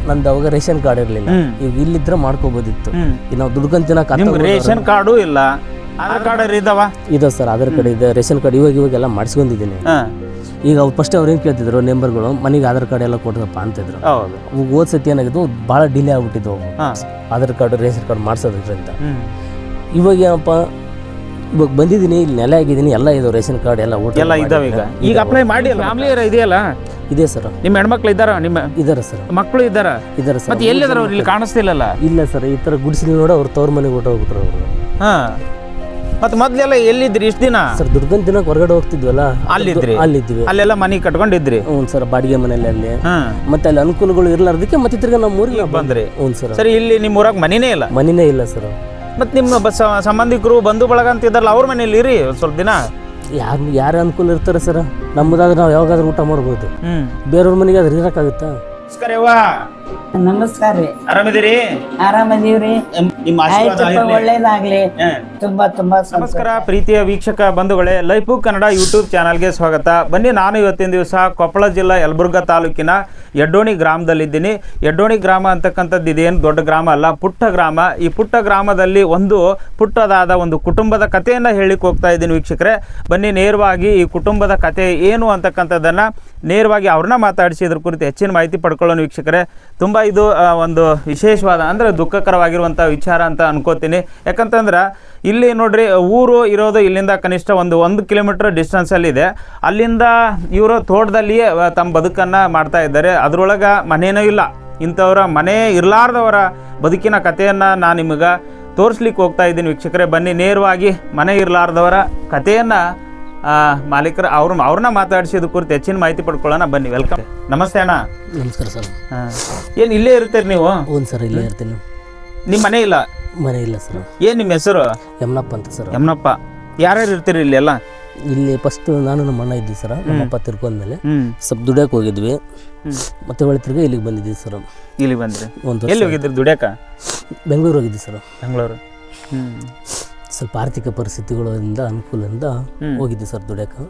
ನಂದು ಅವಾಗ ration card ಇರಲಿಲ್ಲ. ಈಗ ಇಲ್ಲಿದ್ರೆ ಮಾಡ್ಕೋಬೋದಿತ್ತು. ಈಗ ನಾವು ದುಡ್ಕೊಂತಿನ ರೇಷನ್ ಕಾರ್ಡು ಇಲ್ಲ, ಆಧಾರ್ ಕಾರ್ಡ್ ಇದಾವ? ಇದೆ ಸರ್, ಆಧಾರ್ ಕಾರ್ಡ್ ಇದೆ, ರೇಷನ್ ಕಾರ್ಡ್ ಇವಾಗೆಲ್ಲ ಮಾಡಿಸ್ಕೊಂಡಿದ್ದೀನಿ. ಈಗ ಅವ್ರು ಫಸ್ಟ್ ಅವ್ರು ಏನು ಕೇಳ್ತಿದ್ರು ಮೆಂಬರ್ಗಳು, ಮನೆಗೆ ಆಧಾರ್ ಕಾರ್ಡ್ ಎಲ್ಲ ಕೊಟ್ಟದಪ್ಪ ಅಂತಿದ್ರು. ಹೋದ್ ಸತಿ ಏನಾಗಿದ್ದು ಭಾಳ ಡಿಲೇ ಆಗ್ಬಿಟ್ಟಿದ್ವು ಆಧಾರ್ ಕಾರ್ಡ್ ರೇಷನ್ ಕಾರ್ಡ್ ಮಾಡಿಸೋದ್ರಿಂದ. ಇವಾಗ ಏನಪ್ಪ, ಇವಾಗ ಬಂದಿದ್ದೀನಿ, ಇಲ್ಲಿ ನೆಲೆ ಆಗಿದ್ದೀನಿ, ಎಲ್ಲ ಇದು ರೇಷನ್ ಕಾರ್ಡ್ ಎಲ್ಲ ಊಟ ಎಲ್ಲ ಇದಾವೆ. ಈಗ ಅಪ್ಲೈ ಮಾಡಿ ಫ್ಯಾಮಿಲಿ ಇದೆಯಲ್ಲ? ಇದೆ ಸರ್. ನಿಮ್ಮ ಹೆಣ್ಮಕ್ಳು ಇದ್ದಾರ? ನಿಮ್ಮ ಇದಾರೆ ಸರ್, ಮಕ್ಕಳು ಇದ್ದಾರೆ ಸರ್. ಮತ್ತೆ ಎಲ್ಲಿದಾರ ಅವ್ರು? ಇಲ್ಲಿ ಕಾಣಿಸ್ತಿಲ್ಲಲ್ಲ? ಇಲ್ಲ ಸರ್, ಈ ಥರ ಗುಡಿಸಿಲಿ ನೋಡ ಅವ್ರು ತವ್ರ ಮನೆಗೆ ಹೊಟ್ಟೋಗ್ಬಿಟ್ರು ಅವರು. ಮತ್ತೆ ಮೊದ್ಲೆಲ್ಲ ಎಲ್ಲಿದ್ರಿ ಇಷ್ಟು ದಿನ? ಸರ್ ದುರ್ಗನ್ ದಿನಕ್ಕೆ ಹೊರಗಡೆ ಹೋಗ್ತಿದ್ವಲ್ಲ, ಅಲ್ಲಿದ್ರಿ? ಅಲ್ಲಿದ್ವಿ, ಅಲ್ಲೆಲ್ಲ ಮನೆ ಕಟ್ಕೊಂಡಿದ್ರಿ? ಹ್ಞೂ ಸರ್, ಬಾಡಿಗೆ ಮನೆಯಲ್ಲಿ. ಅಲ್ಲಿ ಮತ್ತೆ ಅಲ್ಲಿ ಅನುಕೂಲಗಳು ಇರ್ಲಾರ್ದಕ್ಕೆ ಮತ್ತೆ ತಿರ್ಗಾ ನಮ್ಮ ಊರಿಗೆ ಬಂದ್ರಿ? ಹ್ಞೂ ಸರ್. ಸರಿ, ಇಲ್ಲಿ ನಿಮ್ಮ ಊರಾಗ ಮನಿನೇ ಇಲ್ಲ? ಮನಿನೇ ಇಲ್ಲ ಸರ್. ಮತ್ತೆ ನಿಮ್ಮ ಸಂಬಂಧಿಕರು ಬಂಧು ಬಳಗ ಅಂತ ಇದ್ದಾರಲ್ಲ, ಅವ್ರ ಮನೇಲಿ ಇರಿ ಸ್ವಲ್ಪ ದಿನ. ಯಾರು ಅನುಕೂಲ ಇರ್ತಾರೆ ಸರ್, ನಮ್ಮದಾದ್ರೆ ನಾವು ಯಾವಾಗಾದ್ರೂ ಊಟ ಮಾಡ್ಬೋದು, ಬೇರೆಯವ್ರ ಮನೆಗೆ ಅದ್ರ ಇರಕ್ಕಾಗುತ್ತಾ? ನಮಸ್ಕಾರ ಯವ್ವ. ನಮಸ್ಕಾರ ರೀ. ಆರಾಮಿದ್ದೀರಿ? ಆರಾಮದೀವ್ರಿ. ನಿಮ್ಮ ಆಶೀರ್ವಾದ ಒಳ್ಳೇದಾಗ್ಲಿ. ತುಂಬಾ ತುಂಬಾ ನಮಸ್ಕಾರ ಪ್ರೀತಿಯ ವೀಕ್ಷಕ ಬಂಧುಗಳೇ, ಲೈಫ್ ಕನ್ನಡ ಯೂಟ್ಯೂಬ್ ಚಾನಲ್ಗೆ ಸ್ವಾಗತ. ಬನ್ನಿ, ನಾನು ಇವತ್ತಿನ ದಿವಸ ಕೊಪ್ಪಳ ಜಿಲ್ಲಾ ಯಲಬುರ್ಗಾ ತಾಲೂಕಿನ ಯಡ್ಡೋಣಿ ಗ್ರಾಮದಲ್ಲಿದ್ದೀನಿ. ಯಡ್ಡೋಣಿ ಗ್ರಾಮ ಅಂತಕ್ಕಂಥದ್ದು ಇದೇನು ದೊಡ್ಡ ಗ್ರಾಮ ಅಲ್ಲ, ಪುಟ್ಟ ಗ್ರಾಮ. ಈ ಪುಟ್ಟ ಗ್ರಾಮದಲ್ಲಿ ಒಂದು ಪುಟ್ಟದಾದ ಒಂದು ಕುಟುಂಬದ ಕಥೆಯನ್ನು ಹೇಳಿಕ್ಕೆ ಹೋಗ್ತಾ ಇದ್ದೀನಿ ವೀಕ್ಷಕರೇ. ಬನ್ನಿ, ನೇರವಾಗಿ ಈ ಕುಟುಂಬದ ಕಥೆ ಏನು ಅಂತಕ್ಕಂಥದ್ದನ್ನು ನೇರವಾಗಿ ಅವ್ರನ್ನ ಮಾತಾಡಿಸಿ ಇದ್ರ ಕುರಿತು ಹೆಚ್ಚಿನ ಮಾಹಿತಿ ಪಡ್ಕೊಳ್ಳೋಣ ವೀಕ್ಷಕರೇ. ತುಂಬ ಇದು ಒಂದು ವಿಶೇಷವಾದ ಅಂದರೆ ದುಃಖಕರವಾಗಿರುವಂಥ ವಿಚಾರ ಅಂತ ಅನ್ಕೋತೀನಿ. ಯಾಕಂತಂದ್ರೆ ಇಲ್ಲಿ ನೋಡ್ರಿ, ಊರು ಇರೋದು ಇಲ್ಲಿಂದ ಕನಿಷ್ಠ 1 ಕಿಲೋಮೀಟರ್ ಡಿಸ್ಟೆನ್ಸಲ್ಲಿದೆ. ಅಲ್ಲಿಂದ ಇವರು ತೋಟದಲ್ಲಿಯೇ ತಮ್ಮ ಬದುಕನ್ನು ಮಾಡ್ತಾ ಇದ್ದಾರೆ. ಅದರೊಳಗೆ ಮನೇನೂ ಇಲ್ಲ. ಇಂಥವರ ಮನೆ ಇರಲಾರ್ದವರ ಬದುಕಿನ ಕಥೆಯನ್ನು ನಾನು ನಿಮಗೆ ತೋರಿಸ್ಲಿಕ್ಕೆ ಹೋಗ್ತಾ ಇದ್ದೀನಿ ವೀಕ್ಷಕರೇ. ಬನ್ನಿ, ನೇರವಾಗಿ ಮನೆ ಇರಲಾರ್ದವರ ಕಥೆಯನ್ನು ಮಾಲೀಕರು ಅವ್ರನ್ನ ಮಾತಾಡಿಸಿದ ಕುರಿತು ಹೆಚ್ಚಿನ ಮಾಹಿತಿ ಪಡ್ಕೊಳ್ಳೋಣ. ಬನ್ನಿ, ವೆಲ್ಕಮ್. ನಮಸ್ತೆ ಅಣ್ಣ. ನಮಸ್ಕಾರ ಸರ್. ಏನು ಇಲ್ಲೇ ಇರ್ತೀರಿ ನೀವು? ಹ್ಞೂ ಸರ್, ಇಲ್ಲೇ ಇರ್ತೀನಿ. ನಿಮ್ಮ ಮನೆ ಇಲ್ಲ? ಮನೆ ಇಲ್ಲ ಸರ್. ಏನು ನಿಮ್ಮ ಹೆಸರು? ಯಮನಪ್ಪ ಅಂತ ಸರ್. ಯಮನಪ್ಪ. ಯಾರ್ಯಾರು ಇರ್ತೀರಿ ಇಲ್ಲಿ ಎಲ್ಲ? ಇಲ್ಲಿ ಫಸ್ಟ್ ನಾನು ನಮ್ಮ ಅಣ್ಣ ಇದ್ವಿ ಸರ್. ನಮ್ಮಪ್ಪ ತಿರ್ಕೊಂಡ್ಮೇಲೆ ಸ್ವಲ್ಪ ದುಡಿಯೋಕೆ ಹೋಗಿದ್ವಿ, ಮತ್ತೆ ಒಳ್ಳೆ ತಿರ್ಗಿ ಇಲ್ಲಿಗೆ ಬಂದಿದ್ವಿ ಸರ್. ಇಲ್ಲಿ ಬಂದ್ರಿ? ಎಲ್ಲಿ ಹೋಗಿದ್ರಿ ದುಡಿಯಾಕ? ಬೆಂಗಳೂರು ಹೋಗಿದ್ವಿ ಸರ್. ಬೆಂಗಳೂರು. ಸ್ವಲ್ಪ ಆರ್ಥಿಕ ಪರಿಸ್ಥಿತಿಗಳಿಂದ ಅನುಕೂಲದಿಂದ ಹೋಗಿದ್ವಿ ಸರ್ ದುಡಿಯಕ್ಕೆ.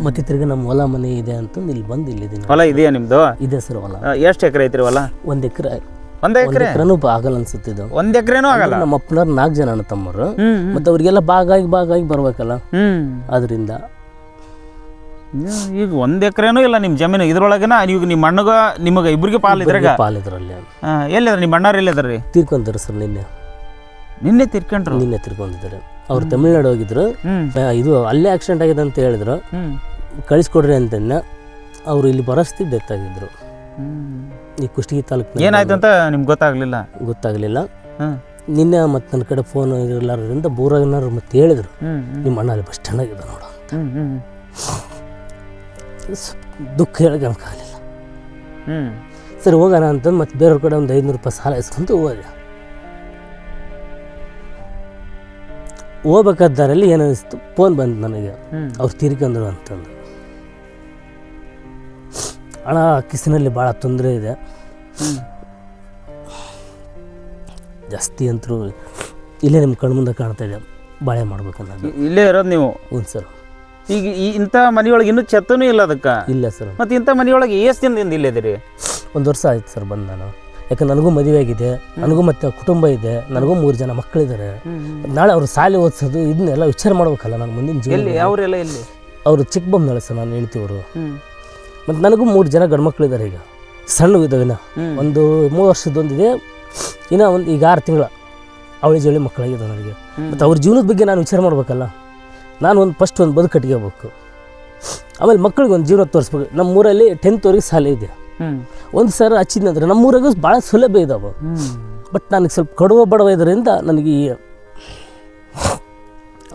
ಮತ್ತೆ ತಿರ್ಗಿ ನಮ್ಮ ಹೊಲ ಮನೆ ಇದೆ ಅಂತಂದು ಇಲ್ಲಿ ಬಂದು ಇಲ್ಲಿದ್ದೀನಿ. ಹೊಲ ಇದೆಯಾ ನಿಮ್ದು? ಇದೆ ಸರ್ ಹೊಲ. ಎಷ್ಟು ಎಕರೆ ಐತ್ರಿ ಹೊಲ? 1 ಎಕರೆ. 1 ಎಕರೆನೂ ಆಗಲ್ಲ ಅನ್ಸುತ್ತಿದ್ದು. 1 ಎಕರೆನೂ ಆಗಲ್ಲ. ನಮ್ಮ ಅಪ್ಪನವ್ರು 4 ಜನ ಅಣ್ಣ ತಮ್ಮರು, ಮತ್ತೆ ಅವ್ರಿಗೆಲ್ಲ ಭಾಗಾಗಿ ಬರ್ಬೇಕಲ್ಲ, ಅದರಿಂದ ಈಗ 1 ಎಕರೆನೂ ಇಲ್ಲ ನಿಮ್ಮ ಜಮೀನು. ಇದ್ರೊಳಗನ ಈಗ ನಿಮ್ಮ ಅಣ್ಣಗ ನಿಮಗೆ ಇಬ್ಬರಿಗೆ ಪಾಲಿದ್ರಾಗ? ಪಾಲಿದ್ರಲ್ಲಿ. ಎಲ್ಲಿದ್ರ ನಿಮ್ಮ ಅಣ್ಣಾರು? ಎಲ್ಲಿದ್ರಿ? ತೀರ್ಕೊಂತಾರೆ ಸರ್. ನಿನ್ನೆ ತಿರ್ಕೊಂಡಿದ್ದಾರೆ. ಅವ್ರು ತಮಿಳ್ನಾಡು ಹೋಗಿದ್ರು. ಇದು ಅಲ್ಲೇ ಆಕ್ಸಿಡೆಂಟ್ ಆಗಿದೆ ಅಂತ ಹೇಳಿದ್ರು, ಕಳಿಸ್ಕೊಡ್ರಿ ಅಂತಂದ. ಅವ್ರು ಇಲ್ಲಿ ಬರಸ್ತಿ ಡೆತ್ ಆಗಿದ್ರು. ಈ ಕುಷ್ಟಗಿ ತಾಲೂಕು. ಏನಾಯ್ತು ಅಂತ ನಿಮ್ಗೆ ಗೊತ್ತಾಗ್ಲಿಲ್ಲ? ನಿನ್ನೆ ಮತ್ತೆ ನನ್ನ ಕಡೆ ಫೋನ್ ಇರಲಾರ್ದ್ರಿಂದ ಊರಾಗಿನಾರು ಮತ್ತೆ ಹೇಳಿದ್ರು, ನಿಮ್ಮ ಅಣ್ಣ ಅಲ್ಲಿ ಬಸ್ ಸ್ಟ್ಯಾಂಡ್ ಆಗಿದೆ ನೋಡು ಅಂತ. ದುಃಖ ಹೇಳಕ್ಕಾಗಲಿಲ್ಲ. ಸರಿ ಹೋಗೋಣ ಅಂತಂದು ಮತ್ತೆ ಬೇರೆಯವ್ರ ಕಡೆ ಒಂದು 500 ರೂಪಾಯಿ ಸಾಲ ಇಸ್ಕೊಂತು ಹೋದೆ. ಹೋಗ್ಬೇಕಾದಲ್ಲಿ ಏನಿಸ್ತು, ಫೋನ್ ಬಂದು ನನಗೆ, ಅವ್ರು ತೀರ್ಕೊಂಡ್ರು ಅಂತಂದು. ಹಣ ಕಿಸಿನಲ್ಲಿ ಭಾಳ ತೊಂದರೆ ಇದೆ ಜಾಸ್ತಿ ಅಂತರೂ. ಇಲ್ಲೇ ನಿಮ್ಮ ಕಣ್ಮುಂದೆ ಕಾಣ್ತಾ ಇದೆ, ಬಾಳೆ ಮಾಡ್ಬೇಕನ್ನೋದು. ಇಲ್ಲೇ ಇರೋದು ನೀವು? ಹ್ಞೂ ಸರ್. ಈಗ ಇಂಥ ಮನೆಯೊಳಗೆ ಇನ್ನೂ ಛತ್ತನೂ ಇಲ್ಲ ಅದಕ್ಕೆ? ಇಲ್ಲ ಸರ್. ಮತ್ತು ಇಂಥ ಮನೆಯೊಳಗೆ ಎಷ್ಟು ದಿನದಿಂದ ಇಲ್ಲೇ ಇದ್ದೀರಿ? 1 ವರ್ಷ ಆಯ್ತು ಸರ್ ಬಂದು ನಾನು. ಯಾಕಂದ್ರೆ ನನಗೂ ಮದುವೆ ಆಗಿದೆ, ನನಗೂ ಮತ್ತೆ ಕುಟುಂಬ ಇದೆ, ನನಗೂ 3 ಜನ ಮಕ್ಕಳಿದ್ದಾರೆ. ನಾಳೆ ಅವ್ರು ಶಾಲೆ ಓದಿಸೋದು ಇದನ್ನೆಲ್ಲ ವಿಚಾರ ಮಾಡ್ಬೇಕಲ್ಲ ನಾನು ಮುಂದಿನ ಜೀವನ. ಅವರೆಲ್ಲ ಎಲ್ಲಿ? ಅವರು ಚಿಕ್ಕಬೊಮ್ಮನಾಳೆ ಸರ್, ನಾನು ಹೇಳ್ತೀವರು. ಮತ್ತು ನನಗೂ 3 ಜನ ಗಂಡು ಮಕ್ಕಳಿದ್ದಾರೆ. ಈಗ ಸಣ್ಣ ಇದ್ದಾವಿನ ಒಂದು 3 ವರ್ಷದೊಂದಿದೆ, ಇನ್ನೂ ಈಗ 6 ತಿಂಗಳ ಅವಳಿ ಜವಳಿ ಮಕ್ಕಳಾಗಿದೆ ನನಗೆ. ಮತ್ತು ಅವ್ರ ಜೀವನದ ಬಗ್ಗೆ ನಾನು ವಿಚಾರ ಮಾಡ್ಬೇಕಲ್ಲ. ನಾನು ಫಸ್ಟ್ ಒಂದು ಬದುಕು ಕಟ್ಕೋಬೇಕು, ಆಮೇಲೆ ಮಕ್ಕಳಿಗೆ ಒಂದು ಜೀವನ ತೋರಿಸ್ಬೇಕು. ನಮ್ಮೂರಲ್ಲಿ 10th ಶಾಲೆ ಇದೆ. ಒಂದು ಸರ್ ಹಚ್ಚಿದ್ನಂದ್ರೆ ನಮ್ಮೂರಾಗ ಭಾಳ ಸೌಲಭ್ಯ ಇದ್ದಾವೆ. ಬಟ್ ನನಗೆ ಸ್ವಲ್ಪ ಬಡವ ಇದರಿಂದ ನನಗೆ ಈ